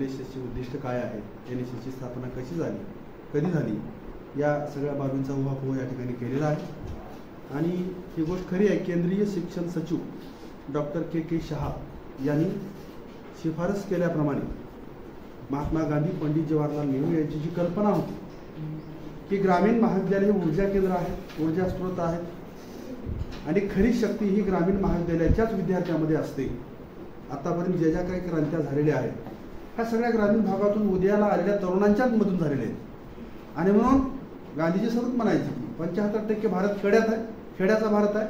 NSSची उद्दिष्ट काय आहे, NSSची स्थापना कशी झाली, कधी झाली, या सगळ्या बाबींचा उहापोह या ठिकाणी केलेला आहे। आणि ही गोष्ट खरी आहे, केंद्रीय शिक्षण सचिव डॉक्टर के शहा यांनी शिफारस केल्याप्रमाणे महात्मा गांधी, पंडित जवाहरलाल नेहरू यांची जी कल्पना होती की ग्रामीण महाविद्यालय हे ऊर्जा केंद्र आहेत, ऊर्जा स्रोत आहेत आणि खरी शक्ती ही ग्रामीण महाविद्यालयाच्याच विद्यार्थ्यांमध्ये असते। आतापर्यंत ज्या काही क्रांत्या झालेल्या आहेत ह्या सगळ्या ग्रामीण भागातून उदयाला आलेल्या तरुणांच्याच मधून झालेल्या आहेत। आणि म्हणून गांधीजी सतत म्हणायचे की 75% भारत खेड्यात आहे, खेड्याचा भारत आहे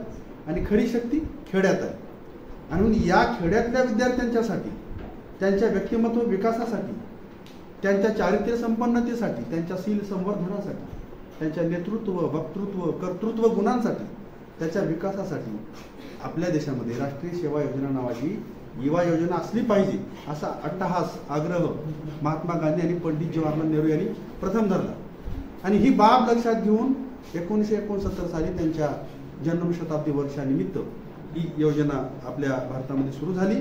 आणि खरी शक्ती खेड्यात आहे। आणि म्हणून या खेड्यातल्या विद्यार्थ्यांच्यासाठी, त्यांच्या व्यक्तिमत्व विकासासाठी, त्यांच्या चारित्र्य संपन्नतेसाठी, त्यांच्या शील संवर्धनासाठी, त्यांच्या नेतृत्व, वक्तृत्व, कर्तृत्व गुणांसाठी, त्याच्या विकासासाठी आपल्या देशामध्ये राष्ट्रीय सेवा योजना नावाची युवा योजना असली पाहिजे असा अट्टहास, आग्रह महात्मा गांधी आणि पंडित जवाहरलाल नेहरू यांनी प्रथम धरला। आणि ही बाब लक्षात घेऊन 1969 साली त्यांच्या जन्मशताब्दी वर्षानिमित्त ही योजना आपल्या भारतामध्ये सुरू झाली।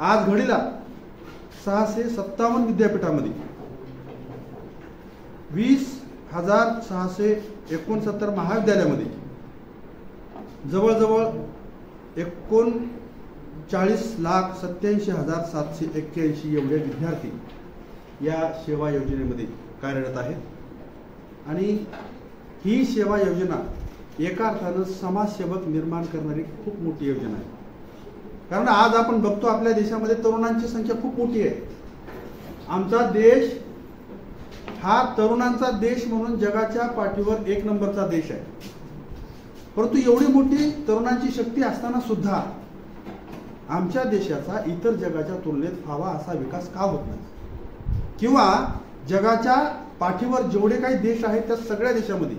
आज घडीला 657 विद्यापीठामध्ये 20,669 महाविद्यालयामध्ये जवळजवळ 39,87,781 एवढे विद्यार्थी या सेवा योजनेमध्ये कार्यरत आहेत। आणि ही सेवा योजना एका अर्थानं समाजसेवक निर्माण करणारी खूप मोठी योजना आहे। कारण आज आपण बघतो आपल्या देशामध्ये तरुणांची संख्या खूप मोठी आहे। आमचा देश हा तरुणांचा देश म्हणून जगाच्या पाठीवर 1 नंबरचा देश आहे। परंतु एवढी मोठी तरुणांची शक्ती असताना सुद्धा आमच्या देशाचा इतर जगाच्या तुलनेत व्हावा असा विकास का होत नाही? किंवा जगाच्या पाठीवर जेवढे काही देश आहेत त्या सगळ्या देशामध्ये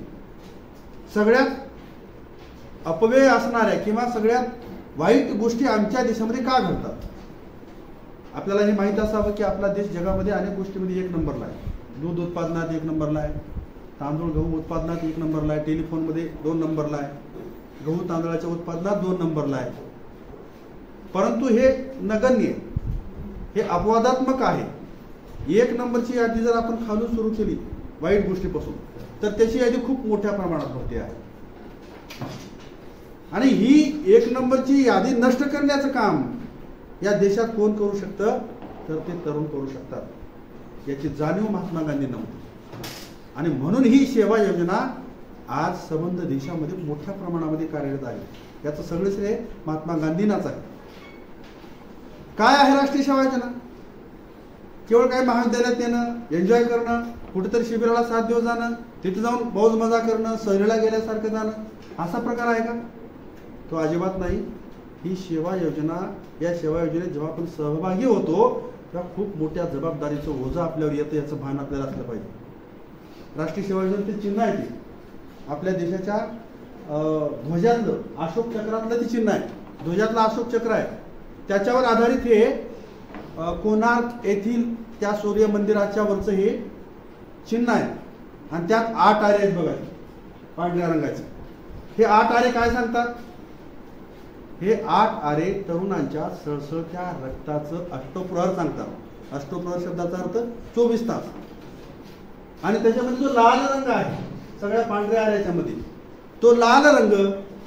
सगळ्यात अपव्यय असणाऱ्या किंवा सगळ्यात वाईट गोष्टी आमच्या देशामध्ये का घडतात? आपल्याला हे माहीत असावं की आपला देश जगामध्ये अनेक गोष्टीमध्ये 1 नंबरला आहे। दूध उत्पादनात 1 नंबरला आहे, तांदूळ गहू उत्पादनात 1 नंबरला आहे, टेलिफोनमध्ये 2 नंबरला आहे, गहू तांदळाच्या उत्पादनात 2 नंबरला आहे। परंतु हे नगण्य, हे अपवादात्मक आहे। 1 नंबरची यादी जर आपण खालून सुरू केली वाईट गोष्टीपासून तर त्याची यादी खूप मोठ्या प्रमाणात होते आहे। आणि ही 1 नंबरची यादी नष्ट करण्याचं काम या देशात कोण करू शकतं? तर ते तरुण करू शकतात। याची जाणीव महात्मा गांधींना होती आणि म्हणून ही सेवा योजना आज संबंध देशामध्ये मोठ्या प्रमाणामध्ये कार्यरत आहे। याचं सगळं श्रेय महात्मा गांधींनाच आहे। काय आहे राष्ट्रीय सेवा योजना? केवळ काय महाविद्यालयात येणं, एन्जॉय करणं, कुठेतरी शिबिराला 7 दिवस जाणं, तिथे जाऊन मौज मजा करणं, सहलीला गेल्यासारखं जाणं, असा प्रकार आहे का? तो अजिबात नाही। ही सेवा योजना, या सेवा योजनेत जेव्हा आपण सहभागी होतो तेव्हा खूप मोठ्या जबाबदारीचं ओझं आपल्यावर येतं, याचं भान आपल्याला असलं पाहिजे। राष्ट्रीय सेवा योजनेचे चिन्ह आहे ते आपल्या देशाच्या ध्वजातलं, अशोक चक्रातलं ते चिन्ह आहे, ध्वजातलं अशोक चक्र आहे, त्याच्यावर आधारित हे कोणार्क येथील त्या सूर्य मंदिराच्या वरचं हे चिन्ह आहे। आणि त्यात 8 आरे आहेत बघा, पांढऱ्या रंगाचे। हे 8 आरे काय सांगतात? हे 8 आरे तरुणांच्या सळसळत्या रक्ताचं अष्टप्रहर सांगतात। अष्टप्रहर शब्दाचा अर्थ 24 तास। आणि त्याच्यामध्ये जो लाल रंग आहे सगळ्या पांढऱ्या आऱ्याच्या मध्ये, तो लाल रंग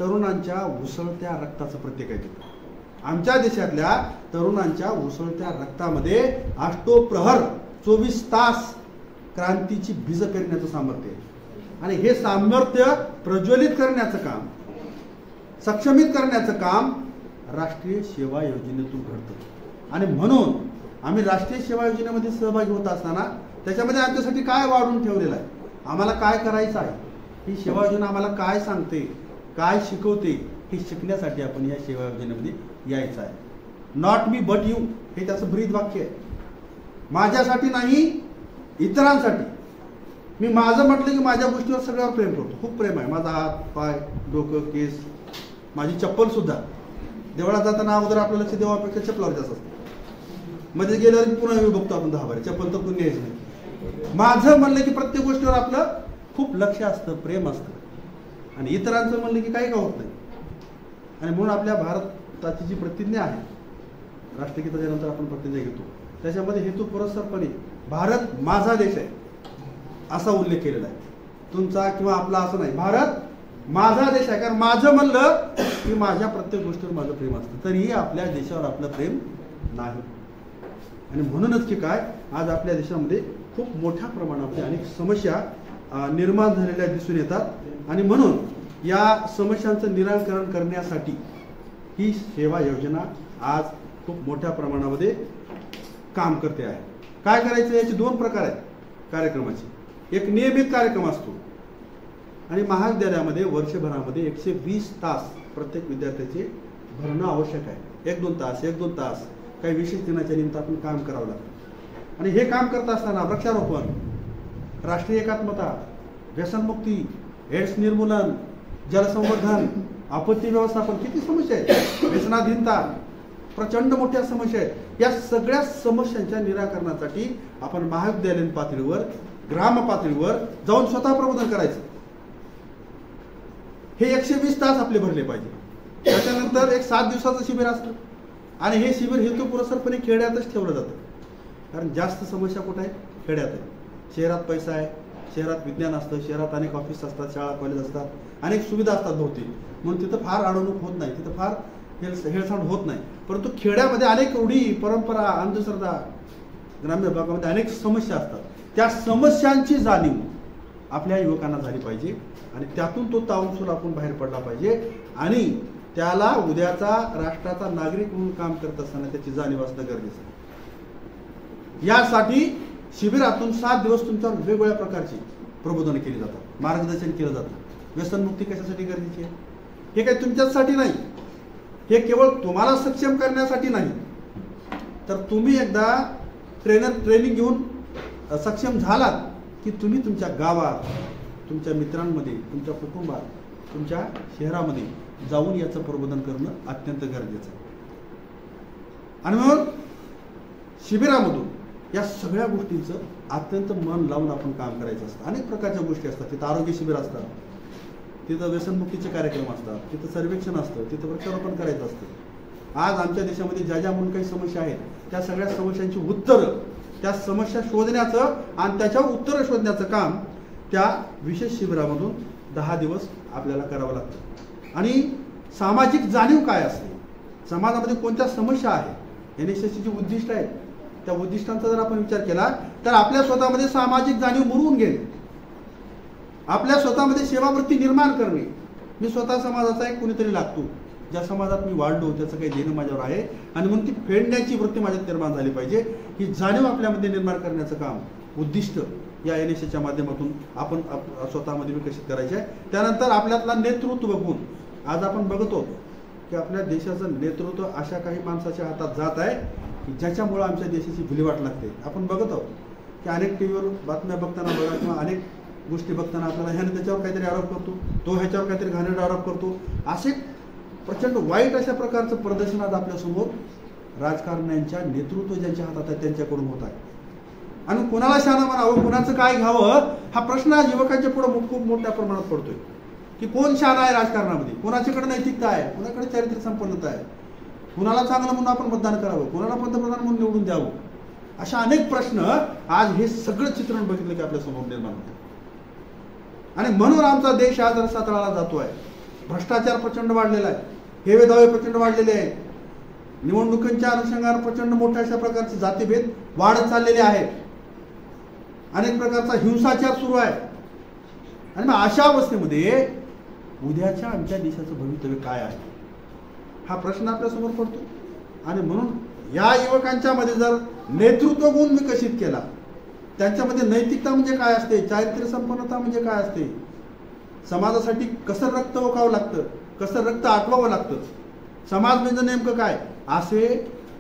तरुणांच्या उसळत्या रक्ताचं प्रतीक आहे। आमच्या देशातल्या तरुणांच्या उसळत्या रक्तामध्ये अष्टप्रहर 24 तास क्रांतीची बीज पेरण्याचं सामर्थ्य आहे। आणि हे सामर्थ्य प्रज्वलित करण्याचं काम, सक्षमित करण्याचं काम राष्ट्रीय सेवा योजनेतून घडतं। आणि म्हणून आम्ही राष्ट्रीय सेवा योजनेमध्ये सहभागी होत असताना त्याच्यामध्ये आमच्यासाठी काय वाढून ठेवलेलं आहे, आम्हाला काय करायचं आहे, ही सेवा योजना आम्हाला काय सांगते, काय शिकवते, हे शिकण्यासाठी आपण या सेवा योजनेमध्ये यायचं आहे। नॉट मी बट यू हे त्याचं ब्रीद वाक्य आहे। माझ्यासाठी नाही, इतरांसाठी। मी माझं म्हटलं की माझ्या गोष्टीवर सगळ्यावर प्रेम करतो, खूप प्रेम आहे। माझा हात, पाय, डोकं, केस, माझी चप्पल सुद्धा। देवळात जाताना अगोदर आपलं लक्ष देवापेक्षा चप्पलावर जास्त असतं। मध्ये गेल्यावर पुन्हा मी बघतो आपण 10 बार चप्पल तर पुन्हा यायचं नाही। माझं म्हणलं की प्रत्येक गोष्टीवर आपलं खूप लक्ष असतं, प्रेम असतं। आणि इतरांचं म्हणलं की काही का होत नाही। आणि म्हणून आपल्या भारताची जी प्रतिज्ञा आहे, राष्ट्रगीताच्या नंतर आपण प्रतिज्ञा घेतो त्याच्यामध्ये हेतुपुरस्सरपणे भारत माझा देश आहे असा उल्लेख केलेला आहे. तुमचा किंवा आपला असं नाही, भारत माझा देश आहे. कारण माझं म्हणलं की माझ्या प्रत्येक गोष्टीवर माझं प्रेम असतं, तरीही आपल्या देशावर आपलं प्रेम नाही. आणि म्हणूनच की काय, आज आपल्या देशामध्ये खूप मोठ्या प्रमाणामध्ये अनेक समस्या निर्माण झालेल्या दिसून येतात. आणि म्हणून या समस्यांचं निराकरण करण्यासाठी ही सेवा योजना आज खूप मोठ्या प्रमाणामध्ये काम करते आहे. काय करायचं, याचे दोन प्रकार आहेत कार्यक्रमाचे. एक नियमित कार्यक्रम असतो आणि महाविद्यालयामध्ये वर्षभरामध्ये 120 तास प्रत्येक विद्यार्थ्याचे भरणं आवश्यक आहे. 1-2 तास काही विशेष दिनाच्या निमित्त आपण काम करावं लागतं. आणि हे काम करत असताना वृक्षारोपण, राष्ट्रीय एकात्मता, व्यसनमुक्ती, एड्स निर्मूलन, जलसंवर्धन, आपत्ती व्यवस्थापन, किती समस्या आहेत, व्यसनाधीनता, प्रचंड मोठ्या समस्या आहेत. या सगळ्या समस्यांच्या निराकरणासाठी आपण महाविद्यालयीन पातळीवर, ग्राम पातळीवर जाऊन स्वतः प्रबोधन करायचं. हे 120 तास आपले भरले पाहिजे. त्याच्यानंतर एक 7 दिवसाचं शिबिर असतं आणि हे शिबिर हेतुपुरस्सरपणे खेड्यातच ठेवलं जातं. कारण जास्त समस्या कुठं आहे, खेड्यात आहे. शहरात पैसा आहे, शहरात विज्ञान असतं, शहरात अनेक ऑफिस असतात, शाळा कॉलेज असतात, अनेक सुविधा असतात भोवती, म्हणून तिथं फार अडवणूक होत नाही, तिथं फार हेळसांड होत नाही. परंतु खेड्यामध्ये अनेक रूढी, परंपरा, अंधश्रद्धा, ग्राम्य भागामध्ये अनेक समस्या असतात. त्या समस्यांची जाणीव आपल्या युवकांना झाली पाहिजे आणि त्यातून तो तावून आपण बाहेर पडला पाहिजे आणि त्याला उद्याचा राष्ट्राचा नागरिक म्हणून काम करत असताना त्याची जाणीव असणं गरजेचं आहे. यासाठी शिबिरातून 7 दिवस तुमच्यावर वेगवेगळ्या प्रकारची प्रबोधन केली जातात, मार्गदर्शन केलं जातं. व्यसनमुक्ती कशासाठी गरजेची आहे, हे काही तुमच्यासाठी नाही, हे केवळ तुम्हाला सक्षम करण्यासाठी नाही, तर तुम्ही एकदा ट्रेनिंग घेऊन सक्षम झालात की तुम्ही तुमच्या गावात, तुमच्या मित्रांमध्ये, तुमच्या कुटुंबात, तुमच्या शहरामध्ये जाऊन याचं प्रबोधन करणं अत्यंत गरजेचं आहे. आणि म्हणून शिबिरामधून या सगळ्या गोष्टींचं अत्यंत मन लावून आपण काम करायचं असतं. अनेक प्रकारच्या गोष्टी असतात. तिथं आरोग्य शिबिर असतात, तिथं व्यसनमुक्तीचे कार्यक्रम असतात, तिथं सर्वेक्षण असतं, तिथं वृक्षारोपण करायचं असतं. आज आमच्या देशामध्ये ज्या म्हणून काही समस्या आहेत त्या सगळ्या समस्यांची उत्तरं, त्या समस्या शोधण्याचं आणि त्याच्यावर उत्तरं शोधण्याचं काम त्या विशेष शिबिरामधून 10 दिवस आपल्याला करावं लागतं. आणि सामाजिक जाणीव काय असते, समाजामध्ये कोणत्या समस्या आहेत, NSSची जी उद्दिष्ट आहेत त्या उद्दिष्टांचा जर आपण विचार केला तर आपल्या स्वतःमध्ये सामाजिक जाणीव मुरवून घेणे, आपल्या स्वतःमध्ये सेवावृत्ती निर्माण करणे. मी स्वतः समाजाचा एक कुणीतरी लागतो, ज्या समाजात मी वाढलो त्याचं काही देणं माझ्यावर आहे आणि म्हणून ती फेडण्याची वृत्ती माझ्यात निर्माण झाली पाहिजे. ही जाणीव आपल्यामध्ये निर्माण करण्याचं काम, उद्दिष्ट या NSSच्या माध्यमातून आपण स्वतःमध्ये विकसित करायचे आहे. त्यानंतर आपल्यातला नेतृत्व गुण, आज आपण बघतो की आपल्या देशाचं नेतृत्व अशा काही माणसाच्या हातात जात आहे की ज्याच्यामुळं आमच्या देशाची विल्हेवाट लागते. आपण बघत आहोत की अनेक टीव्हीवर बातम्या बघताना बघा किंवा अनेक गोष्टी बघताना आपल्याला ह्याने त्याच्यावर काहीतरी आरोप करतो, तो ह्याच्यावर काहीतरी घाणेरडा आरोप करतो. असे प्रचंड वाईट अशा प्रकारचं प्रदर्शन आज आपल्यासमोर राजकारण्यांच्या नेतृत्व ज्यांच्या हातात आहे त्यांच्याकडून होत आहे. आणि कुणाला शहाणा म्हणावं, कुणाचं काय घ्यावं, हा प्रश्न आज युवकांच्या पुढे खूप मोठ्या प्रमाणात पडतोय की कोण शहाणा आहे राजकारणामध्ये, कोणाच्याकडे नैतिकता आहे, कोणाकडे चारित्र्य संपन्नता आहे, कुणाला चांगलं म्हणून आपण मतदान करावं, कोणाला पंतप्रधान म्हणून निवडून द्यावं. अशा अनेक प्रश्न आज हे सगळं चित्रण बघितलं की आपल्या समोर निर्माण होतं. आणि म्हणून आमचा देश आज रसातळाला जातो आहे. भ्रष्टाचार प्रचंड वाढलेला आहे, हेवे दावे प्रचंड वाढलेले आहेत, निवडणुकांच्या अनुषंगाने प्रचंड मोठ्या अशा प्रकारचे जातीभेद वाढत चाललेले आहेत, अनेक प्रकारचा हिंसाचार सुरू आहे. आणि मग अशा अवस्थेमध्ये उद्याच्या आमच्या देशाचं भवितव्य काय आहे हा प्रश्न आपल्यासमोर पडतो. आणि म्हणून या युवकांच्या मध्ये जर नेतृत्व गुण विकसित केला, त्यांच्यामध्ये नैतिकता म्हणजे काय असते, चारित्र्य संपन्नता म्हणजे काय असते, समाजासाठी कसं रक्त ओकावं लागतं, कसं रक्त आटवावं लागतं, समाज म्हणजे नेमकं काय, असे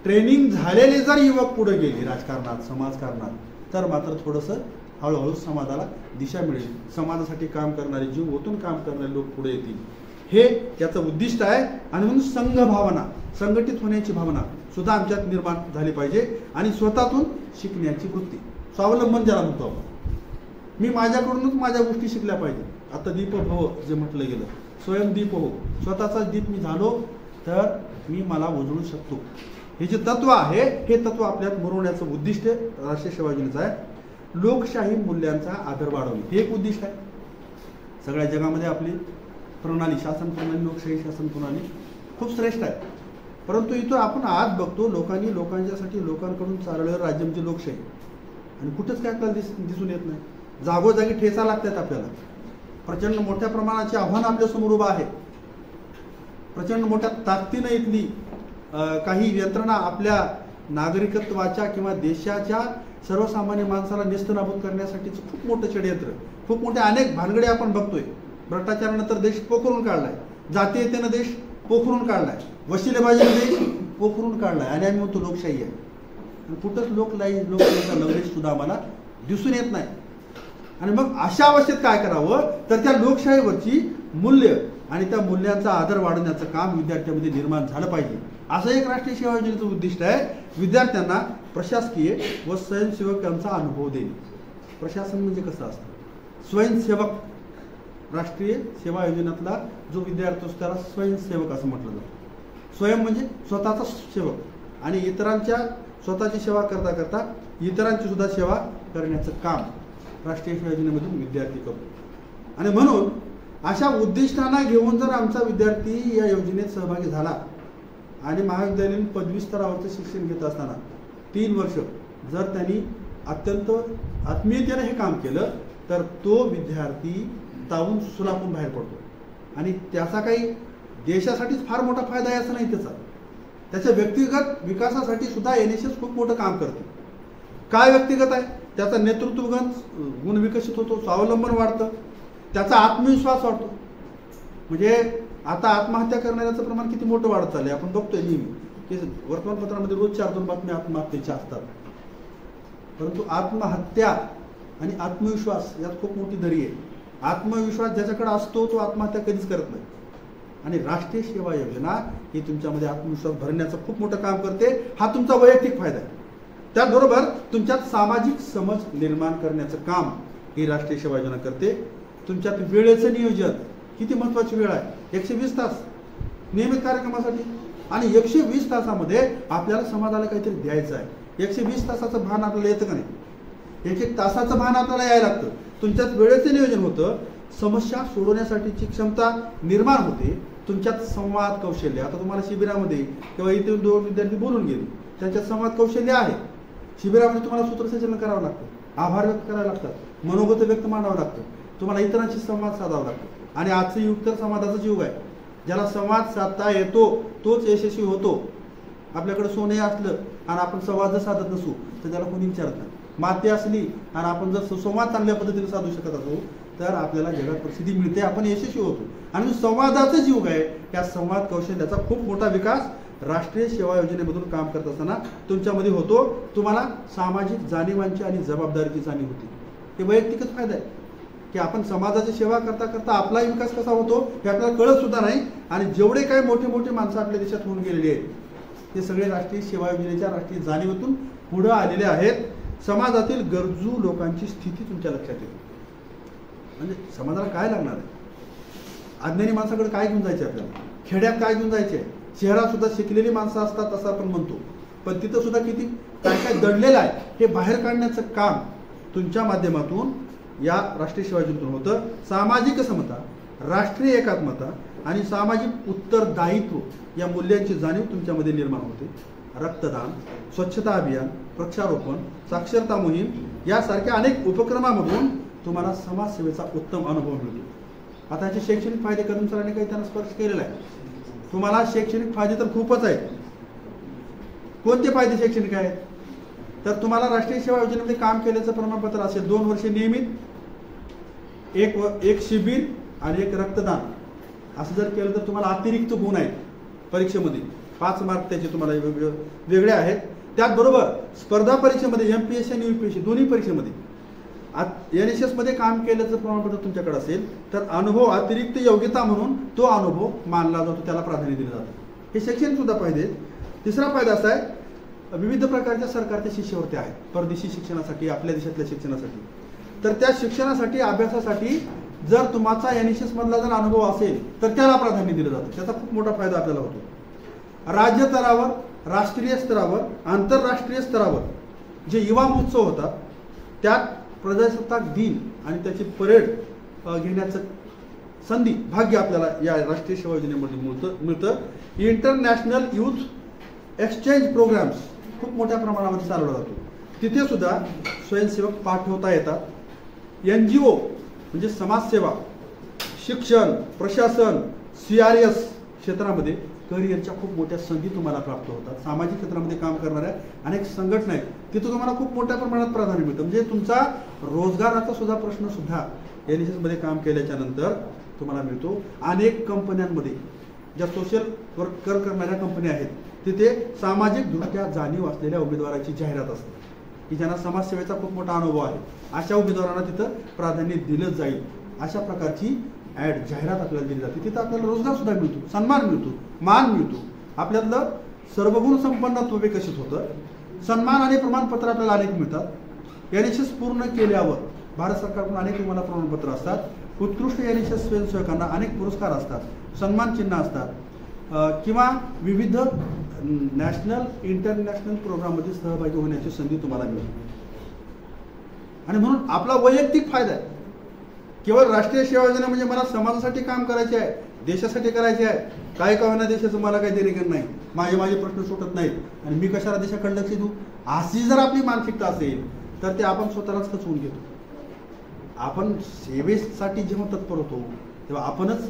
ट्रेनिंग झालेले जर युवक पुढे गेले राजकारणात, समाजकारणात, तर मात्र थोडंसं हळूहळू समाजाला दिशा मिळेल. समाजासाठी काम करणारे, जीव ओतून काम करणारे लोक पुढे येतील, हे याचं उद्दिष्ट आहे. आणि म्हणून संघ भावना, संघटित होण्याची भावना सुद्धा आमच्यात निर्माण झाली पाहिजे आणि स्वतःतून शिकण्याची वृत्ती, स्वावलंबन ज्याला म्हणतो आपण. मी माझ्याकडूनच माझ्या गोष्टी शिकल्या पाहिजे. आता दीप भव जे म्हटलं गेलं, स्वयंदीप हो, स्वतःचा दीप मी झालो तर मी मला उजळू शकतो. हे जे तत्व आहे हे तत्व आपल्यात मुरवण्याचं उद्दिष्ट राष्ट्रीय सेवा योजनेचं आहे. लोकशाही मूल्यांचा आदर वाढवणे हे एक उद्दिष्ट आहे. सगळ्या जगामध्ये आपली प्रणाली, शासन प्रणाली, लोकशाही शासन प्रणाली खूप श्रेष्ठ आहे. परंतु इथं आपण आज बघतो लोकांनी लोकांच्यासाठी लोकांकडून चालवलेलं राज्य म्हणजे लोकशाही, आणि कुठंच काय आपल्याला दिसून येत नाही. जागोजागी ठेचा लागतात आपल्याला. प्रचंड मोठ्या प्रमाणाचे आव्हान आपल्यासमोर उभं आहे. प्रचंड मोठ्या ताकदीनं इथली काही यंत्रणा आपल्या नागरिकत्वाच्या किंवा देशाच्या सर्वसामान्य माणसाला नेस्तनाबूत करण्यासाठीचं खूप मोठं षडयंत्र, खूप मोठे अनेक भानगडे आपण बघतोय. भ्रष्टाचारानंतर देश पोखरून काढलाय, जातीयतेनं देश पोखरून काढलाय, वशिलेबाजीनं देश पोखरून काढलाय, आणि आम्ही म्हणतो लोकशाही आहे. आणि कुठंच लोकशाहीचा लवलेश सुद्धा आम्हाला दिसून येत नाही. आणि मग अशा अवस्थेत काय करावं तर त्या लोकशाहीवरची मूल्य आणि त्या मूल्यांचा आदर वाढवण्याचं काम विद्यार्थ्यांमध्ये निर्माण झालं पाहिजे. असं एक राष्ट्रीय सेवा योजनेचं उद्दिष्ट आहे. विद्यार्थ्यांना प्रशासकीय व स्वयंसेवकांचा अनुभव देणे. प्रशासन म्हणजे कसं असतं? स्वयंसेवक. राष्ट्रीय सेवा योजनेतला जो विद्यार्थी असतो त्याला स्वयंसेवक असं म्हटलं जातं. स्वयं म्हणजे स्वतःचा सेवक, आणि इतरांच्या स्वतःची सेवा करता करता इतरांची सुद्धा सेवा करण्याचं काम राष्ट्रीय सेवा योजनेमधून विद्यार्थी करतो. आणि म्हणून अशा उद्दिष्टांना घेऊन जर आमचा विद्यार्थी या योजनेत सहभागी झाला आणि महाविद्यालयीन पदवी स्तरावरचं शिक्षण घेत असताना 3 वर्ष जर त्यांनी अत्यंत आत्मीयतेने हे काम केलं तर तो विद्यार्थी तावून सुलाखून बाहेर पडतो. आणि त्याचा काही देशासाठीच फार मोठा फायदा आहे असं नाही. त्याच्या व्यक्तिगत विकासासाठी सुद्धा NSS खूप मोठं काम करते. काय व्यक्तिगत आहे? त्याचा नेतृत्व गुण विकसित होतो, स्वावलंबन वाढतं, त्याचा आत्मविश्वास वाढतो. म्हणजे आता आत्महत्या करणाऱ्याचं प्रमाण किती मोठं वाढत चाललंय आपण बघतोय नेहमी की वर्तमानपत्रामध्ये रोज 4-2 बातम्या आत्महत्येच्या असतात. परंतु आत्महत्या आणि आत्मविश्वास यात खूप मोठी दरी आहे. आत्मविश्वास ज्याच्याकडे असतो तो आत्महत्या कधीच करत नाही. आणि राष्ट्रीय सेवा योजना ही तुमच्यामध्ये आत्मविश्वास भरण्याचं खूप मोठं काम करते. हा तुमचा वैयक्तिक फायदा आहे. त्याचबरोबर तुमच्यात सामाजिक समज निर्माण करण्याचं काम ही राष्ट्रीय सेवा योजना करते. तुमच्यात वेळेचं नियोजन किती महत्वाची वेळ आहे. 120 तास नियमित कार्यक्रमासाठी, आणि 120 तासामध्ये आपल्याला समाजाला काहीतरी द्यायचं आहे. 120 तासाचं भान आपल्याला येतं का नाही? 1-1 तासाचं भान आपल्याला यायला लागतं. तुमच्यात वेळेचं नियोजन होतं, समस्या सोडवण्यासाठीची क्षमता निर्माण होते, तुमच्यात संवाद कौशल्य. आता तुम्हाला शिबिरामध्ये किंवा इथे 2 विद्यार्थी बोलून गेले, त्यांच्यात संवाद कौशल्य आहे. शिबिरामध्ये तुम्हाला सूत्रसंचलन करावं लागतं, आभार व्यक्त करावे लागतात, मनोगत व्यक्त मांडावं लागतं, तुम्हाला इतरांशी संवाद साधावा लागतो. आणि आजचं युग तर संवादाचं युग आहे. ज्याला संवाद साधता येतो तोच यशस्वी होतो. आपल्याकडे सोने असलं आणि आपण संवाद जर साधत नसू तर त्याला कोणी विचारत नाही. माती असली आणि आपण जर संवाद चांगल्या पद्धतीने साधू शकत असू तर आपल्याला जगात प्रसिद्धी मिळते, आपण यशस्वी होतो. आणि संवादाचंच युग आहे. या संवाद कौशल्याचा खूप मोठा विकास राष्ट्रीय सेवा योजनेमधून काम करत असताना तुमच्यामध्ये होतो. तुम्हाला सामाजिक जाणीवांची आणि जबाबदारीची जाणीव होती. हे वैयक्तिकच फायदा आहे की आपण समाजाची सेवा करता करता आपला विकास कसा होतो हे आपल्याला कळत सुद्धा नाही. आणि जेवढे काही मोठे मोठे माणसं आपल्या देशात होऊन गेलेले आहेत ते सगळे राष्ट्रीय सेवा योजनेच्या राष्ट्रीय जाणीवेतून पुढे आलेले आहेत. समाजातील गरजू लोकांची स्थिती तुमच्या लक्षात येते. म्हणजे समाजाला काय लागणार आहे? अज्ञानी माणसाकडे काय घेऊन जायचे आपल्याला? खेड्यात काय घेऊन जायचे? शहरात सुद्धा शिकलेली माणसं असतात असं आपण म्हणतो, पण तिथं सुद्धा किती काय काय दडलेलं आहे हे बाहेर काढण्याचं काम तुमच्या माध्यमातून या राष्ट्रीय सेवा योजनेतून होतं. सामाजिक समता, राष्ट्रीय एकात्मता आणि सामाजिक उत्तरदायित्व या मूल्यांची जाणीव तुमच्यामध्ये निर्माण होते. रक्तदान, स्वच्छता अभियान, वृक्षारोपण, साक्षरता मोहीम यासारख्या अनेक उपक्रमामधून तुम्हाला समाजसेवेचा उत्तम अनुभव मिळतो. आता याचे शैक्षणिक फायदे कदम सरांनी काही त्यांना स्पर्श केलेला आहे. तुम्हाला शैक्षणिक फायदे तर खूपच आहेत. कोणते फायदे शैक्षणिक आहेत? तर तुम्हाला राष्ट्रीय सेवा योजनेमध्ये काम केल्याचं प्रमाणपत्र असेल, 2 वर्ष नियमित, एक शिबिर आणि 1 रक्तदान असं जर केलं तर तुम्हाला अतिरिक्त गुण आहेत परीक्षेमध्ये. 5 मार्क त्याचे तुम्हाला वेगळे आहेत. त्याचबरोबर स्पर्धा परीक्षेमध्ये MPSC आणि UPSC दोन्ही परीक्षेमध्ये NSS मध्ये काम केल्याचं प्रमाणपत्र तुमच्याकडे असेल तर अनुभव अतिरिक्त योग्यता म्हणून तो अनुभव मानला जातो, त्याला प्राधान्य दिलं जातं. हे शैक्षणिक सुद्धा फायदे आहेत. तिसरा फायदा असा आहे, विविध प्रकारच्या सरकारच्या शिष्यवृत्ती आहेत परदेशी शिक्षणासाठी, आपल्या देशातल्या शिक्षणासाठी. तर त्या शिक्षणासाठी, अभ्यासासाठी जर तुमचा NSS मधला जर अनुभव असेल तर त्याला प्राधान्य दिलं जातं. त्याचा खूप मोठा फायदा आपल्याला होतो. राज्य स्तरावर राष्ट्रीय स्तरावर आंतरराष्ट्रीय स्तरावर जे युवा महोत्सव होतात त्यात प्रजासत्ताक दिन आणि त्याची परेड घेण्याचं संधी भाग्य आपल्याला या राष्ट्रीय सेवा योजनेमध्ये मिळतं. इंटरनॅशनल यूथ एक्सचेंज प्रोग्राम्स खूप मोठ्या प्रमाणामध्ये चालवला जातो. तिथे सुद्धा स्वयंसेवक पाठवता येतात. NGO म्हणजे समाजसेवा, शिक्षण, प्रशासन, CRS क्षेत्रामध्ये करिअरच्या खूप मोठ्या संधी तुम्हाला प्राप्त होतात. सामाजिक क्षेत्रामध्ये काम करणाऱ्या अनेक संघटना आहेत, तिथं तुम्हाला खूप मोठ्या प्रमाणात प्राधान्य मिळतं. म्हणजे तुमचा रोजगाराचा सुद्धा प्रश्न सुद्धा NSS मध्ये काम केल्याच्या नंतर तुम्हाला मिळतो. अनेक कंपन्यांमध्ये ज्या सोशल वर्क करणाऱ्या कंपन्या आहेत तिथे सामाजिकदृष्ट्या जाणीव असलेल्या उमेदवाराची जाहिरात असते की ज्यांना समाजसेवेचा खूप मोठा अनुभव आहे. अशा उमेदवारांना तिथं प्राधान्य दिलं जाईल. अशा प्रकारची जाहिरात आपल्याला दिली जाते. तिथं आपल्याला रोजगार सुद्धा मिळतो, सन्मान मिळतो, मान मिळतो. आपल्यातलं सर्वगुण संपन्नत्व विकसित होतं. सन्मान आणि प्रमाणपत्र आपल्याला अनेक मिळतात. NSS पूर्ण केल्यावर भारत सरकारकडून अनेक तुम्हाला प्रमाणपत्र असतात. उत्कृष्ट NSS स्वयंसेवकांना अनेक पुरस्कार असतात, सन्मान चिन्ह असतात किंवा विविध नॅशनल इंटरनॅशनल प्रोग्राममध्ये सहभागी होण्याची संधी तुम्हाला मिळते. आणि म्हणून आपला वैयक्तिक फायदा आहे. केवळ राष्ट्रीय सेवा योजना म्हणजे मला समाजासाठी काम करायचे आहे, देशासाठी करायचे आहे. काय का होईना देशाचं मला काही देणेघेणं नाही, माझे प्रश्न सुटत नाहीत आणि मी कशाला देशाकडे लक्ष देऊ, अशी जर आपली मानसिकता असेल तर ते आपण स्वतःलाच खचवून घेतो. आपण सेवेसाठी जेव्हा तत्पर होतो तेव्हा आपणच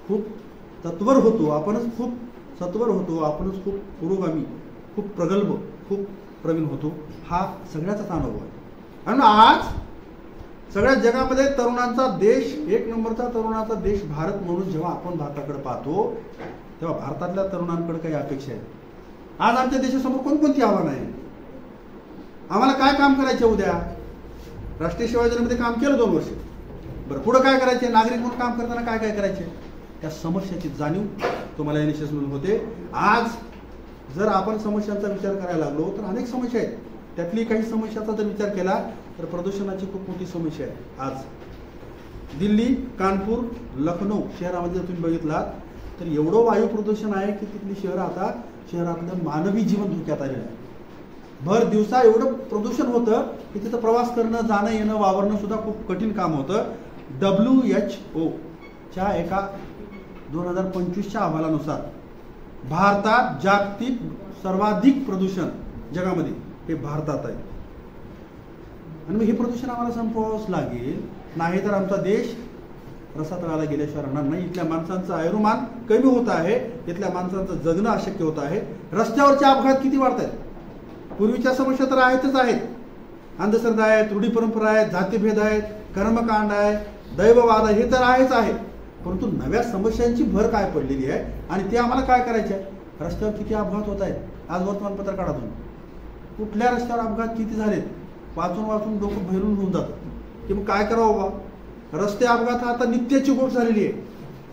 खूप तत्पर होतो, आपणच खूप सत्वर होतो, आपणच खूप पुरोगामी, खूप प्रगल्भ, खूप प्रवीण होतो. हा सगळ्याचाच अनुभव आहे. आणि आज सगळ्या जगामध्ये तरुणांचा देश, एक नंबरचा तरुणाचा देश भारत म्हणून जेव्हा आपण भारताकडे पाहतो तेव्हा भारतातल्या तरुणांकडे काही अपेक्षा आहेत. आज आमच्या देशासमोर कोणकोणती आव्हानं आहे, आम्हाला काय काम करायचे, उद्या राष्ट्रीय सेवा योजनेमध्ये काम केलं 2 वर्ष, बरं पुढं काय करायचे, नागरिक म्हणून काम करताना काय काय करायचे, त्या समस्याची जाणीव तुम्हाला NSS मधून होते. आज जर आपण समस्यांचा विचार करायला लागलो तर अनेक समस्या आहेत. त्यातली काही समस्याचा जर विचार केला तर प्रदूषणाची खूप मोठी समस्या आहे. आज दिल्ली, कानपूर, लखनौ शहरामध्ये जर तुम्ही बघितलात तर एवढं वायू प्रदूषण आहे की तिथली शहरातलं मानवी जीवन धोक्यात आलेलं आहे. भर दिवसा एवढं प्रदूषण होतं की तिथं प्रवास करणं, जाणं येणं, वावरणं सुद्धा खूप कठीण काम होतं. WHO च्या एका 2025च्या अहवालानुसार भारतात जागतिक सर्वाधिक प्रदूषण जगामध्ये हे भारतात आहे. आणि मग हे प्रदूषण आम्हाला संपवावंच लागेल, नाही तर आमचा देश रसातळाला गेल्याशिवाय राहणार नाही. इथल्या माणसांचं आयुर्मान कमी होत आहे, इथल्या माणसांचं जगणं अशक्य होत आहे. रस्त्यावरचे अपघात किती वाढत आहेत. पूर्वीच्या समस्या तर आहेतच आहेत, अंधश्रद्धा आहेत, रूढी परंपरा आहेत, जातीभेद आहेत, कर्मकांड आहे, दैववाद आहे, हे तर आहेच आहे. परंतु नव्या समस्यांची भर काय पडलेली आहे आणि ते आम्हाला काय करायचे आहे. रस्त्यावर किती अपघात होत आहेत, आज वर्तमानपत्र काढा तुम्ही, कुठल्या रस्त्यावर अपघात किती झालेत, वाचून डोकं भरून होऊन जातं की मग काय करावं बा. रस्ते अपघात आता नित्याची गोष्ट झालेली आहे.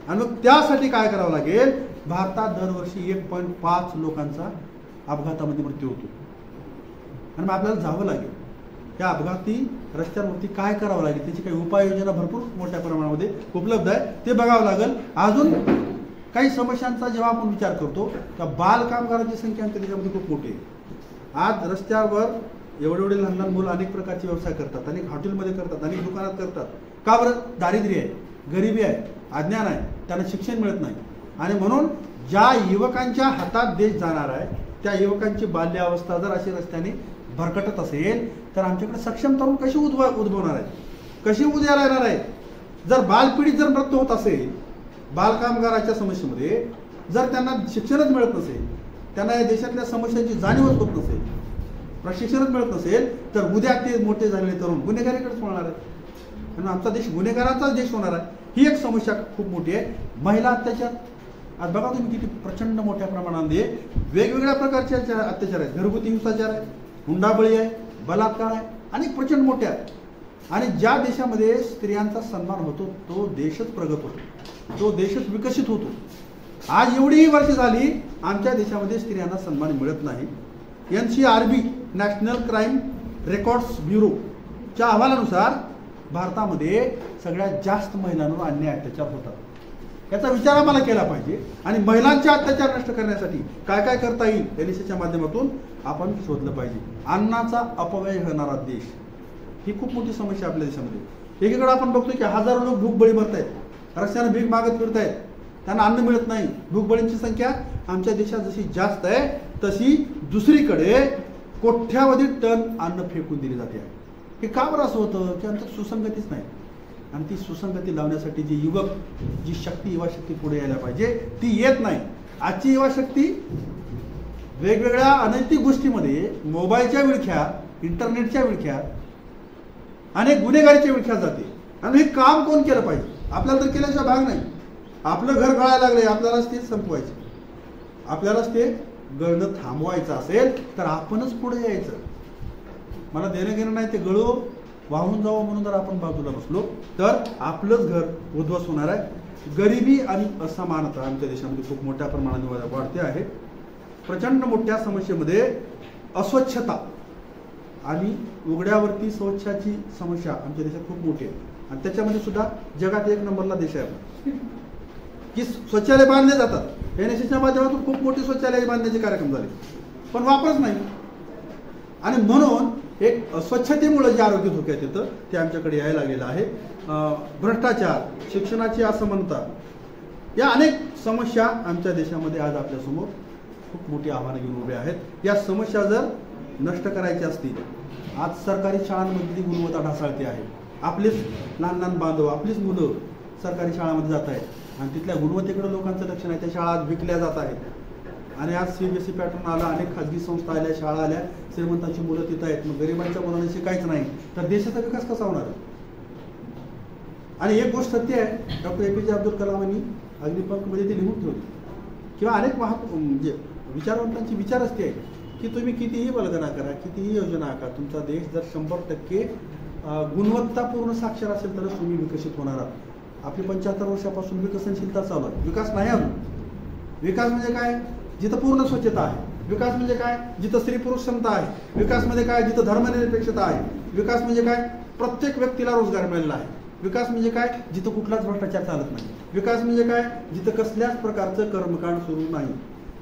आणि मग त्यासाठी काय करावं लागेल. भारतात दरवर्षी 1.5 लोकांचा अपघातामध्ये मृत्यू होतो आणि मग आपल्याला जावं लागेल. त्या अपघाती रस्त्यांवरती काय करावं लागेल, त्याची काही उपाययोजना भरपूर मोठ्या प्रमाणामध्ये उपलब्ध आहे, ते बघावं लागेल. अजून काही समस्यांचा जेव्हा आपण विचार करतो तर बाल कामगारांची संख्या आमच्या देशामध्ये खूप मोठी आहे. आज रस्त्यावर एवढे लहान मुलं अनेक प्रकारचे व्यवसाय करतात, अनेक हॉटेलमध्ये करतात, अनेक दुकानात करतात. का बरं. दारिद्र्य आहे, गरिबी आहे, अज्ञान आहे, त्यांना शिक्षण मिळत नाही. आणि म्हणून ज्या युवकांच्या हातात देश जाणार आहे त्या युवकांची बाल्यावस्था जर अशी रस्त्याने भरकटत असेल तर आमच्याकडे सक्षम तरुण कशी उद्भवणार आहेत, कशी उद्याला येणार आहेत. जर बालपिढी जर मृत्यू होत असेल, बालकामगाराच्या समस्येमध्ये जर त्यांना शिक्षणच मिळत नसेल, त्यांना या देशातल्या समस्यांची जाणीवच होत नसेल, प्रशिक्षणच मिळत नसेल, तर उद्या ते मोठे झालेले तरुण गुन्हेगारीकडेच होणार आहेत आणि आमचा देश गुन्हेगारांचाच देश होणार आहे. ही एक समस्या खूप मोठी आहे. महिला अत्याचार, आज बघा तुम्ही किती प्रचंड मोठ्या प्रमाणामध्ये वेगवेगळ्या प्रकारचे अत्याचार आहेत. घरगुती हिंसाचार आहे, हुंडाबळी आहे, बलात्कार आहे, अनेक प्रचंड मोठ्या. आणि ज्या देशामध्ये स्त्रियांचा सन्मान होतो तो देशच प्रगत होतो, तो देशच विकसित होतो. आज एवढी वर्ष झाली आमच्या देशामध्ये स्त्रियांना सन्मान मिळत नाही. NCRB नॅशनल क्राईम रेकॉर्ड्स ब्युरोच्या अहवालानुसार भारतामध्ये सगळ्यात जास्त महिलांवर अन्याय अत्याचार होतात. याचा विचार आम्हाला केला पाहिजे आणि महिलांचे अत्याचार नष्ट करण्यासाठी काय काय करता येईल एनएसएसच्या माध्यमातून आपण शोधलं पाहिजे. अन्नाचा अपव्यय होणारा देश ही खूप मोठी समस्या आपल्या देशामध्ये. एकीकडे आपण बघतो की हजारो लोक भूकबळी मरत आहेत, रस्त्याने भीक मागत फिरत आहेत, त्यांना अन्न मिळत नाही. भूकबळींची संख्या आमच्या देशात जशी जास्त आहे तशी दुसरीकडे कोट्यावधी टन अन्न फेकून दिली जाते आहे. हे का बरं असं होतं की आमच्यात सुसंगतीच नाही. आणि ती सुसंगती लावण्यासाठी जी युवक, जी शक्ती, युवा शक्ती पुढे यायला पाहिजे ती येत नाही. आजची युवा शक्ती वेगवेगळ्या अनैतिक गोष्टीमध्ये, मोबाईलच्या विळख्यात, इंटरनेटच्या विळख्यात, अनेक गुन्हेगारीच्या विळख्यात जाते. आणि हे काम कोण केलं पाहिजे? आपल्याला तर केल्याशिवाय भाग नाही. आपलं घर गळायला लागले, आपल्यालाच ते संपवायचे, आपल्यालाच ते गळणं थांबवायचं असेल तर आपणच पुढे यायचं. मला देणं घेणं नाही, ते गळो वाहून जावं म्हणून जर आपण बाजूला बसलो तर आपलंच घर उद्ध्वस्त होणार आहे. गरिबी आणि असमानता आमच्या देशामध्ये खूप मोठ्या प्रमाणाने वाढते आहे. प्रचंड मोठ्या समस्येमध्ये अस्वच्छता आणि उघड्यावरती शौचाची समस्या आमच्या देशात खूप मोठी आहे. आणि त्याच्यामध्ये सुद्धा जगात 1 नंबरला देश आहे आपण, की शौचालय बांधले जातात. एनएसएसच्या माध्यमातून खूप मोठी शौचालय बांधण्याचे कार्यक्रम झाले, पण वापरच नाही. आणि म्हणून एक स्वच्छतेमुळे जे आरोग्य धोक्यात येतं ते आमच्याकडे यायला लागलेलं आहे. भ्रष्टाचार, शिक्षणाची असमानता, या अनेक समस्या आमच्या देशामध्ये आज आपल्यासमोर खूप मोठी आव्हानं घेऊन उभे आहेत. या समस्या जर नष्ट करायच्या असतील, आज सरकारी शाळांमधली गुणवत्ता ढासळते आहे. आपलेच लहान लहान बांधव, आपलीच मुलं सरकारी शाळांमध्ये जात आहेत आणि तिथल्या गुणवत्तेकडे लोकांचं लक्ष नाही. त्या शाळा आज विकल्या जात आहेत. आणि आज CBSE पॅटर्न आला, अनेक खाजगी संस्था आल्या, शाळा आल्या, श्रीमंतांची मुलं तिथं आहेत. मग गरिबांच्या मुलांना शिकायचं नाही तर देशाचा विकास कसा होणार? आणि एक गोष्ट सत्य आहे, डॉक्टर APJ अब्दुल कलामांनी अग्निपंखमध्ये ते लिहून ठेवली, किंवा अनेक म्हणजे विचारवंतांची विचार असते आहे की तुम्ही कितीही बलगणा करा, कितीही योजना आखा, तुमचा देश जर 100% गुणवत्तापूर्ण साक्षर असेल तरच तुम्ही विकसित होणार आहात. आपली 75 वर्षापासून विकसनशीलता चालू आहे. विकास नाही अजून. विकास म्हणजे काय? जिथं पूर्ण स्वच्छता आहे. विकास म्हणजे काय? जिथं स्त्री पुरुष समता आहे. विकास म्हणजे काय? जिथं धर्मनिरपेक्षता आहे. विकास म्हणजे काय? प्रत्येक व्यक्तीला रोजगार मिळालेला आहे. विकास म्हणजे काय? जिथं कुठलाच भ्रष्टाचार चालत नाही. विकास म्हणजे काय? जिथं कसल्याच प्रकारचं कर्मकांड सुरू नाही.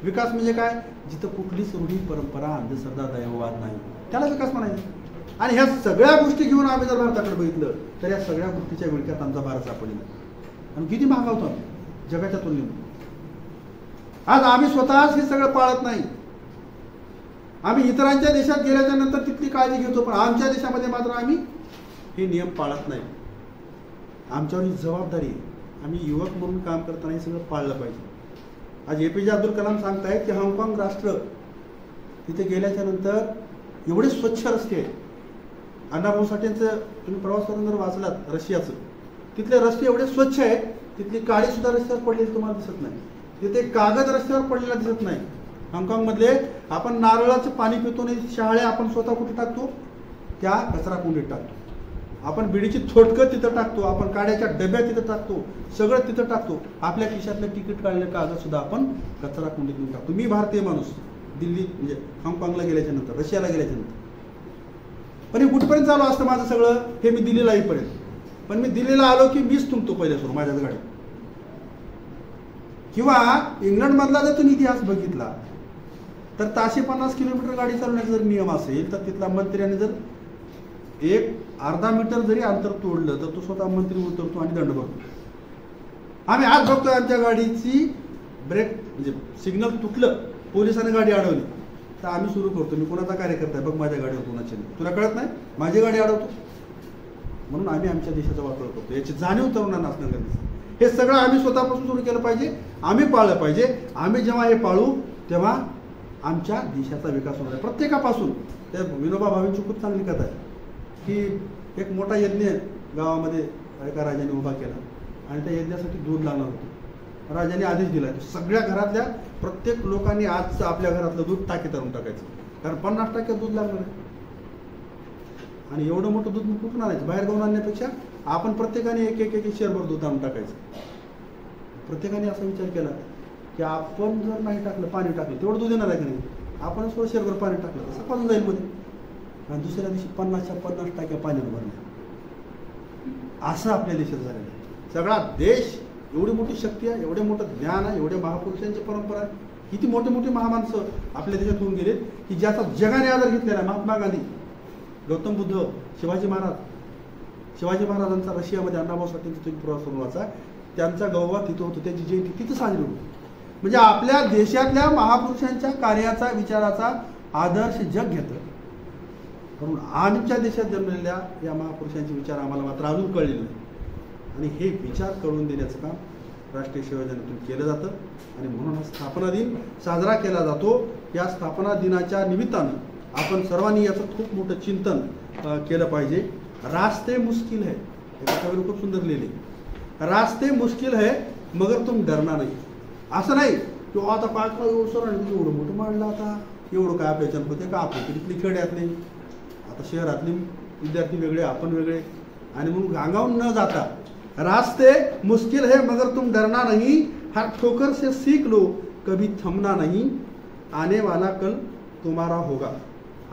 विकास म्हणजे काय? जिथं कुठलीच रूढी, परंपरा, अंधश्रद्धा, दैववाद नाही. त्याला विकास म्हणायचं. आणि ह्या सगळ्या गोष्टी घेऊन आम्ही जर भारताकडे बघितलं तर या सगळ्या गोष्टीच्या विळख्यात आमचा भारत सापडलेला. आणि किती महागावतो आम्ही जगाच्या तुलनेत. आज आम्ही स्वतःच हे सगळं पाळत नाही. आम्ही इतरांच्या देशात गेल्याच्या नंतर तिथली काळजी घेतो, पण आमच्या देशामध्ये मात्र आम्ही हे नियम पाळत नाही. आमच्यावर ही जबाबदारी आहे. आम्ही युवक म्हणून काम करताना हे सगळं पाळलं पाहिजे. आज APJ अब्दुल कलाम सांगतायत की हाँगकाँग राष्ट्र, तिथे गेल्याच्या नंतर एवढे स्वच्छ रस्ते आहेत. अण्णाभाऊ साठेंचं तुम्ही प्रवास करून जर वाचलात रशियाचं, तिथले रस्ते एवढे स्वच्छ आहेत, तिथली काळी सुद्धा रस्त्यावर पडलेली तुम्हाला दिसत नाही. तिथे कागद रस्त्यावर पडलेला दिसत नाही. हाँगकाँगमधले आपण नारळाचं पाणी पितो आणि शहाळ्या आपण स्वतः कुठे टाकतो? त्या कचरा कुंडीत टाकतो. आपण बिडीची थोटकं तिथं टाकतो, आपण काड्याच्या डब्या तिथं टाकतो, सगळं तिथं टाकतो. आपल्या खिशातलं तिकीट काढलेलं कागद सुद्धा आपण कचरा कुंडीत नेऊन टाकतो. मी भारतीय माणूस दिल्ली म्हणजे हाँगकाँगला गेल्याच्या नंतर, रशियाला गेल्याच्या नंतर, पण हे कुठपर्यंत चालू असतं माझं सगळं हे मी दिल्लीला येईपर्यंत. पण मी दिल्लीला आलो की मीच तुमतो पहिल्यासुरू माझ्याच गाडीत. किंवा इंग्लंडमधला जर तुम्ही इतिहास बघितला तर 350 किलोमीटर गाडी चालवण्याचा जर नियम असेल तर तिथला मंत्र्याने जर अर्धा मीटर जरी अंतर तोडलं तर तो स्वतः मंत्री उतरतो आणि दंड भरतो. आम्ही आज बघतोय आमच्या गाडीची ब्रेक म्हणजे सिग्नल तुटलं, पोलिसांनी गाडी अडवली तर आम्ही सुरू करतो, मी कोणाचा कार्यकर्ता आहे बघ माझ्या गाडीवर कोणाची नाही, तुला कळत नाही माझी गाडी अडवतो. म्हणून आम्ही आमच्या देशाचा वापर करतो. याची जाणीव तरुणांना असणं गरजेचं. हे सगळं आम्ही स्वतःपासून सुरू केलं पाहिजे. आम्ही पाळलं पाहिजे. आम्ही जेव्हा हे पाळू तेव्हा आमच्या देशाचा विकास होणार आहे प्रत्येकापासून. त्या विनोबा भावेंची खूप चांगली कथा आहे की एक मोठा यज्ञ गावामध्ये एका राजाने उभा केला आणि त्या यज्ञासाठी दूध लागणार होतं. राजाने आदेश दिला सगळ्या घरातल्या प्रत्येक लोकांनी आज आपल्या घरातलं दूध टाकीत आणून टाकायचं, कारण 50% दूध लागणार आहे. आणि एवढं मोठं दूध कुठून आणायचं? बाहेर जाऊन आणण्यापेक्षा आपण प्रत्येकाने एक शेरभर दूध आणून टाकायचं. प्रत्येकाने असा विचार केला की आपण जर नाही टाकलं, पाणी टाकलं तेवढं दूध येणार आहे की नाही, आपण थोडं शेरभर पाणी टाकलं कसं पाजून जाईल मध्ये, आणि दुसऱ्या दिवशी 50% पाणी भरलं. असं आपल्या देशात झालेलं आहे. सगळा देश एवढी मोठी शक्ती आहे, एवढे मोठं ज्ञान आहे, एवढे महापुरुषांची परंपरा आहे. किती मोठे मोठे महामाणसं आपल्या देशात होऊन गेले की ज्याचा जगाने आदर घेतलेला आहे. महात्मा गांधी, गौतम बुद्ध, शिवाजी महाराजांचा रशियामध्ये अण्णाभाऊ साठेंचा तुम्ही प्रवास करून वाचा, त्यांचा गौरव तिथं होतो, त्यांची जयंती तिथं साजरी होती. म्हणजे आपल्या देशातल्या महापुरुषांच्या कार्याचा विचाराचा आदर्श जग घेतं. म्हणून आमच्या देशात जन्मलेल्या या महापुरुषांचे विचार आम्हाला मात्र अजून कळलेले नाही आणि हे विचार कळून देण्याचं काम राष्ट्रीय सेवा योजनेतून केलं जातं. आणि म्हणून हा स्थापना दिन साजरा केला जातो. या स्थापना दिनाच्या निमित्तानं आपण सर्वांनी याचं खूप मोठं चिंतन केलं पाहिजे. रास्ते मुश्किल है, एका कवीने खूप सुंदर लिहिले, रास्ते मुश्किल है मगर तुम डरना नाही. असं नाही की आता काय सर एवढं मोठं मांडलं, आता एवढं काय आपल्या होते का, आपली तिथली खेड्यातले, आता शहरातले विद्यार्थी वेगळे, आपण वेगळे, आणि म्हणून गांगावून न जाता रास्ते मुश्किल है मगर तुम डरना नहीं, हर ठोकर से सीख लो कभी थमना नहीं, आने वाला कल तुम्हारा होगा,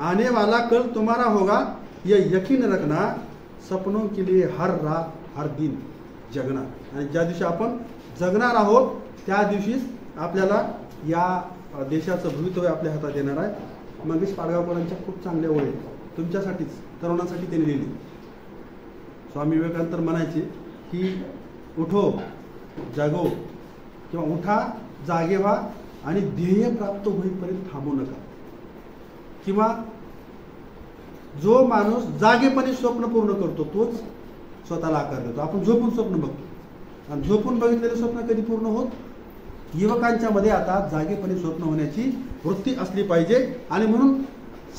आने वाला कल तुम्हारा होगा, ये यकीन रखना, सपनों के लिए हर रात हर दिन जगना. आणि ज्या दिवशी आपण जगणार आहोत त्या दिवशीच आपल्याला या देशाचं भवितव्य आपल्या हातात येणार आहे. मंगेश पाडगावकरांच्या खूप चांगल्या ओळी तुमच्यासाठीच, तरुणांसाठी त्यांनी लिहिली. स्वामी विवेकानंद तर म्हणायचे की उठो जागो, किंवा उठा जागे व्हा आणि ध्येय प्राप्त होईपर्यंत थांबू नका. किंवा जो माणूस जागेपणी स्वप्न पूर्ण करतो तोच स्वतःला आकार देतो. आपण झोपून स्वप्न बघतो आणि झोपून बघितलेले स्वप्न कधी पूर्ण होत. युवकांच्या मध्ये आता जागेपणी स्वप्न होण्याची वृत्ती असली पाहिजे. आणि म्हणून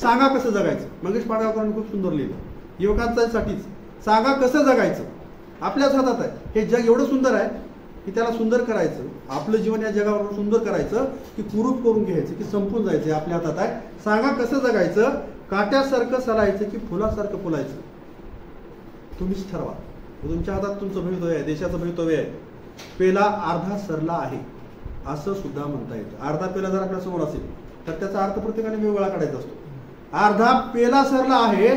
सांगा कसं जगायचं, मंगेश पाडगावकरांनी खूप सुंदर लिहिलं. युवकांसाठीच सांगा कसं जगायचं, आपल्याच हातात आहे. हे जग एवढं सुंदर आहे की त्याला सुंदर करायचं, आपलं जीवन या जगावर सुंदर करायचं की कुरूप करून घ्यायचं की संपून जायचं, आपल्या हातात आहे. सांगा कसं जगायचं, काट्यासारखं सलायचं की फुलासारखं फुलायचं, तुम्हीच ठरवा. तुमच्या हातात तुमचं भवितव्य आहे, देशाचं भवितव्य आहे. पेला अर्धा सरला आहे असं सुद्धा म्हणता येतं. अर्धा पेला जर आपल्या समोर असेल तर त्याचा अर्थ प्रत्येकाने वेगवेगळा काढायचा असतो. अर्धा पेला सरला आहे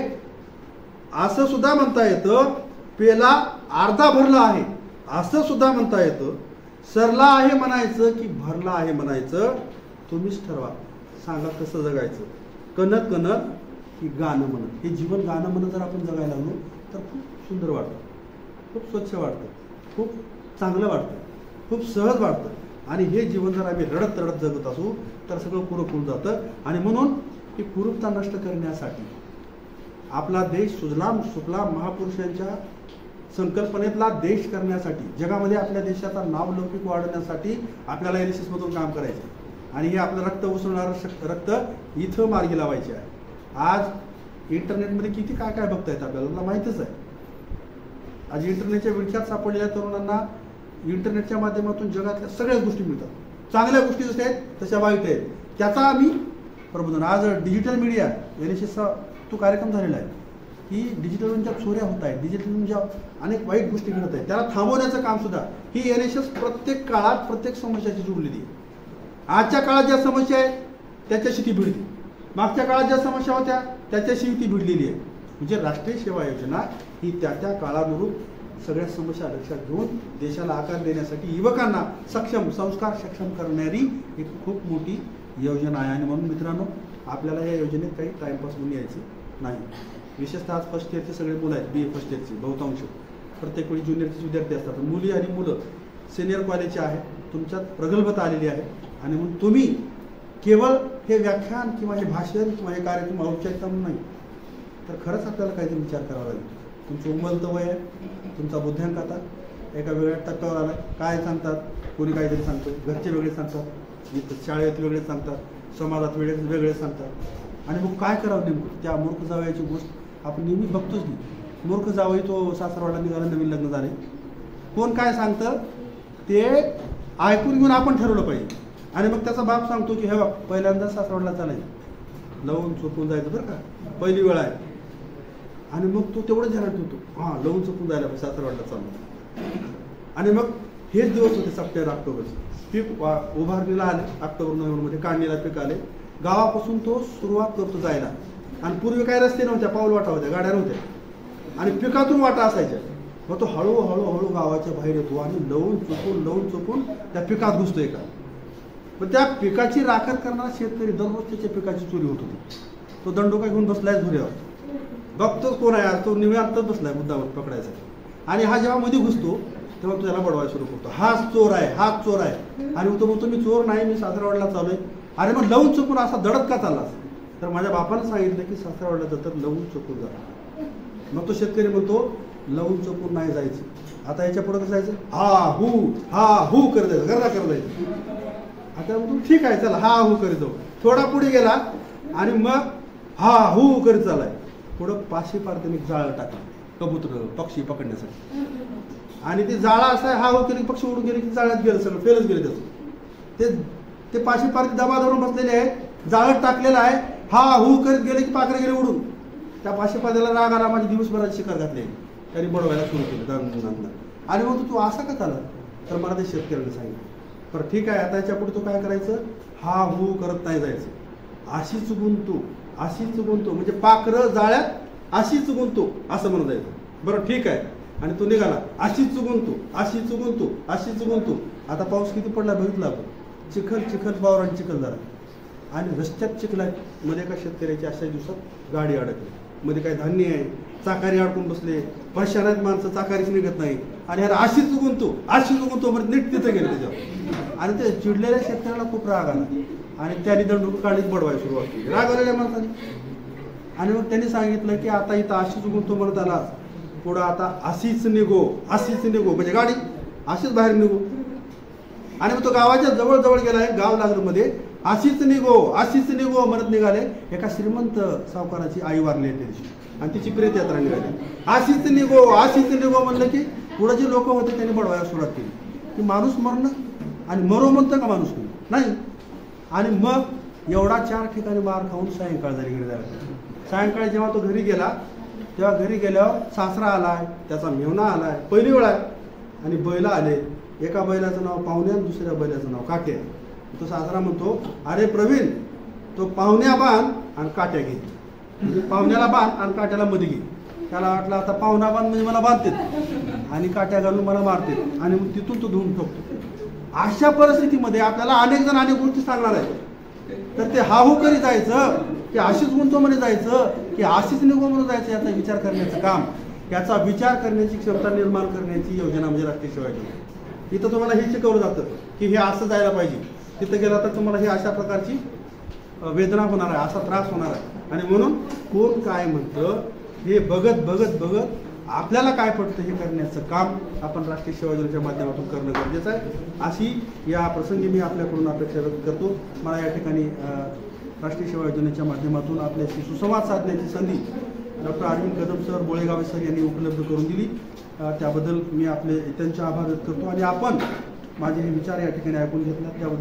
असं सुद्धा म्हणता येतं, पेला अर्धा भरला आहे असं सुद्धा म्हणता येतं. सरला आहे म्हणायचं की भरला आहे म्हणायचं, तुम्हीच ठरवा. सांगा कसं जगायचं, कणत कणत की गाणं म्हणत. हे जीवन गाणं म्हणत जर आपण जगायला लागलो तर खूप सुंदर वाटतं, खूप स्वच्छ वाटतं, खूप चांगलं वाटतं, खूप सहज वाटतं. आणि हे जीवन जर आम्ही रडत रडत जगत असू तर सगळं कुरूप होऊन जातं. आणि म्हणून ही कुरूपता नष्ट करण्यासाठी आपला देश सुजलाम सुफलाम महापुरुषांच्या संकल्पनेतला देश करण्यासाठी, जगामध्ये आपल्या देशाचा नावलौकिक वाढवण्यासाठी आपल्याला NSS मधून काम करायचं. आणि हे आपलं रक्त उसळणारं रक्त इथं मार्गी लावायचे आहे. आज इंटरनेटमध्ये किती काय काय बघता येतं आपल्याला माहितीच आहे. आज इंटरनेटच्या विळख्यात सापडलेल्या तरुणांना इंटरनेटच्या माध्यमातून जगातल्या सगळ्याच गोष्टी मिळतात. चांगल्या गोष्टी जशा आहेत तशा वाईट आहेत, त्याचा आम्ही प्रबोधन. आज डिजिटल मीडिया NSSचा तो कार्यक्रम झालेला आहे की डिजिटल चोऱ्या होत आहेत, डिजिटल अनेक वाईट गोष्टी घडत आहेत, त्याला थांबवण्याचं काम सुद्धा ही NSS प्रत्येक काळात प्रत्येक समस्याची जोडलेली आहे. आजच्या काळात ज्या समस्या आहेत त्याच्याशी ती भिडली, मागच्या काळात ज्या समस्या होत्या त्याच्याशी ती भिडलेली आहे. म्हणजे राष्ट्रीय सेवा योजना ही त्या त्या काळानुरूप सगळ्या समस्या लक्षात घेऊन देशाला आकार देण्यासाठी युवकांना सक्षम, संस्कार सक्षम करणारी एक खूप मोठी योजना आहे. आणि म्हणून मित्रांनो, आपल्याला या योजनेत काही टाइमपास म्हणून यायचं नाही. विशेषतः आज फर्स्ट इयरचे सगळे मुलं आहेत, BA फर्स्ट इयरचे बहुतांश, प्रत्येक वेळी ज्युनियरचे विद्यार्थी असतात, मुली आणि मुलं सिनियर कॉलेजचे आहेत. तुमच्यात प्रगल्भता आलेली आहे. आणि म्हणून तुम्ही केवळ हे व्याख्यान किंवा हे भाषण किंवा हे कार्यक्रम औपचारिकता म्हणून नाही, तर खरंच आपल्याला काहीतरी विचार करावा लागेल. तुमचं उमलतं वय आहे, तुमचा बुद्ध्यांक आता एका वेगळ्या टप्प्यावर आला. काय सांगतात, कोणी काहीतरी सांगतो, घरचे वेगळे सांगतात, शाळेत वेगळे सांगतात, समाजात वेगळे सांगतात. आणि मग काय करावं नेमकं, त्या मूर्ख जावयाची गोष्ट आपण नेहमी बघतोच की मूर्ख जावई तो सासरवाडा निघाला, नवीन लग्न झाले, कोण काय सांगतं ते ऐकून घेऊन आपण ठरवलं पाहिजे. आणि मग त्याचा बाप सांगतो की हे बघ पहिल्यांदा सासरवाडला चालायचं, लावून चोपून जायचं बरं का, पहिली वेळ आहे. आणि मग तो तेवढं ध्यानात ठेवतो, हां लावून चोपून जायला पाहिजे सासरवाडला चालू. आणि मग हेच दिवस होते सप्टेंबर ऑक्टोबरचे. पीक उभारणीला आले, ऑक्टोबर नोव्हेंबरमध्ये काढणीला पीक आले. गावापासून तो सुरुवात करतो जायला. आणि पूर्वी काय रस्ते नव्हत्या, पाऊल वाटा होत्या, गाड्या नव्हत्या, आणि पिकातून वाटा असायच्या. मग तो हळूहळू गावाच्या बाहेर येतो आणि लवून चुकून त्या पिकात घुसतोय का. पण त्या पिकाची राखण करणारा शेतकरी दररोज त्याच्या पिकाची चोरी होत होती. तो दंडोका घेऊन बसलाय झुऱ्यावर, बघतोच कोण आहे, तो निवांतच बसलाय मुद्दावर पकडायचा. आणि हा जेव्हा मध्ये घुसतो तेव्हा तो त्याला बडवायला सुरू करतो, हाच चोर आहे. आणि तो म्हणतो मी चोर नाही, मी सासरवाडीला चालू आहे. अरे मग लवून चुकून असा दडत का चाललास. तर माझ्या बापानं सांगितलं की सासरवाडीला जातात लवून चुकून जा. मग तो शेतकरी म्हणतो लवून चुकून नाही जायचं, आता याच्या पुढे कसं जायचं, हा हू करत जायचं, गर्दा करत जायचं. आता म्हणतो ठीक आहे चला हा हू करीत जाऊ. थोडा पुढे गेला आणि मग हा हू करीत चालाय. पुढं पाशी पार त्यांनी जाळं टाकलं कबूतर पक्षी पकडण्यासाठी. आणि ते जाळा असा हा हू केली पक्षी उडून गेले की जाळ्यात गेलं, सगळं फेलच गेले त्याचं. ते पाशी पार दबा धरून बसलेले आहे, जाळत टाकलेलं आहे, हा हू करीत गेले की पाखरे गेले उडून. त्या पाशी पाद्याला राग आला, माझी दिवसभराची शिकार घातली, त्यांनी बडवायला सुरू केलं. आणि मग तू असा का चालला. तर मला ते शेतकऱ्यांनी सांगितलं बरं ठीक आहे आता याच्या पुढे तू काय करायचं, हा हू करत नाही जायचं, अशीच गुंतो म्हणजे पाखरं जाळ्यात अशीच गुंतो असं म्हणत जायचं. बरं ठीक आहे. आणि तो निघाला अशीच गुंतो. आता पाऊस किती पडला बघितला आपण, चिखल वावरात चिखल झाला. आणि रस्त्यात चिखला मध्ये एका शेतकऱ्याची अशा दिवसात गाडी अडकली, मध्ये काही धान्य आहे, चाकारी अडकून बसले, परेशानात माणसं, चाकारीच निघत नाही. आणि ह्याला अशीच गुंतो म्हणजे नीट तिथं गेले त्याच्यावर. आणि ते चिडलेल्या शेतकऱ्याला खूप राग आला आणि त्यांनी दंडूक काढीत बडवायला सुरुवात केली राग आलेल्या माणसाने. आणि मग त्यांनी सांगितलं की आता इथं अशीच गुंतो म्हणत आला, पुढं आता अशीच निघो म्हणजे गाडी अशीच बाहेर निघो. आणि मग तो गावाच्या जवळ गेला, गाव लागलं मध्ये, अशीच निघो म्हणत निघाले. एका श्रीमंत सावकाराची आई वारली आहे त्या दिवशी आणि तिची प्रेत यात्रा निघाली. अशीच निघो म्हणलं की पुढे जे लोक होते त्यांनी बडवायला सुरुवात केली की माणूस मरणं आणि मरो म्हणतं का माणूस नाही. आणि मग एवढा 4 ठिकाणी मार खाऊन सायंकाळ झाली घरी जायला. सायंकाळी जेव्हा तो घरी गेला तेव्हा घरी गेल्यावर सासरा आलाय, त्याचा मेहुणा आलाय, पहिली वेळ आहे. आणि बैल आले, एका बैलाचं नाव पाहुण्या, दुसऱ्या बैलाचं नाव काट्या. तो सासरा म्हणतो अरे प्रवीण, तो पाहुण्या बांध आणि काट्या घे, म्हणजे पाहुण्याला बांध आणि काट्याला मध्ये घे. त्याला वाटलं आता पाहुणा बांध म्हणजे मला बांधते आणि काट्या घालून मला मारते आणि मग तिथून तो धुवून ठोकतो. अशा परिस्थितीमध्ये आपल्याला अनेक जण अनेक गोष्टी सांगणार आहेत. तर ते हाहू करी जायचं की अशीच गुंतो मध्ये जायचं की अशीच निघो म्हणून जायचं, याचा विचार करण्याचं काम, याचा विचार करण्याची क्षमता निर्माण करण्याची योजना म्हणजे राष्ट्रीय सेवा योजना. इथं तुम्हाला हे शिकवलं जातं की हे असं जायला पाहिजे, तिथं गेला तर तुम्हाला हे अशा प्रकारची वेदना होणार आहे, असा त्रास होणार आहे. आणि म्हणून कोण काय म्हणतं हे बघत आपल्याला काय पडतं हे करण्याचं काम आपण राष्ट्रीय सेवा योजनेच्या माध्यमातून करणं गरजेचं आहे. अशी या प्रसंगी मी आपल्याकडून अपेक्षा व्यक्त करतो. मला या ठिकाणी राष्ट्रीय सेवा योजनेच्या माध्यमातून आपल्याशी सुसंवाद साधण्याची संधी doctor Arvind Kadam sir, Bolegave sir यांनी उपलब्ध करून दिली. त्याबद्दल मी त्यांचे आभार व्यक्त करतो. आणि आपण माझे हे विचार या ठिकाणी ऐकून घेतला त्याबद्दल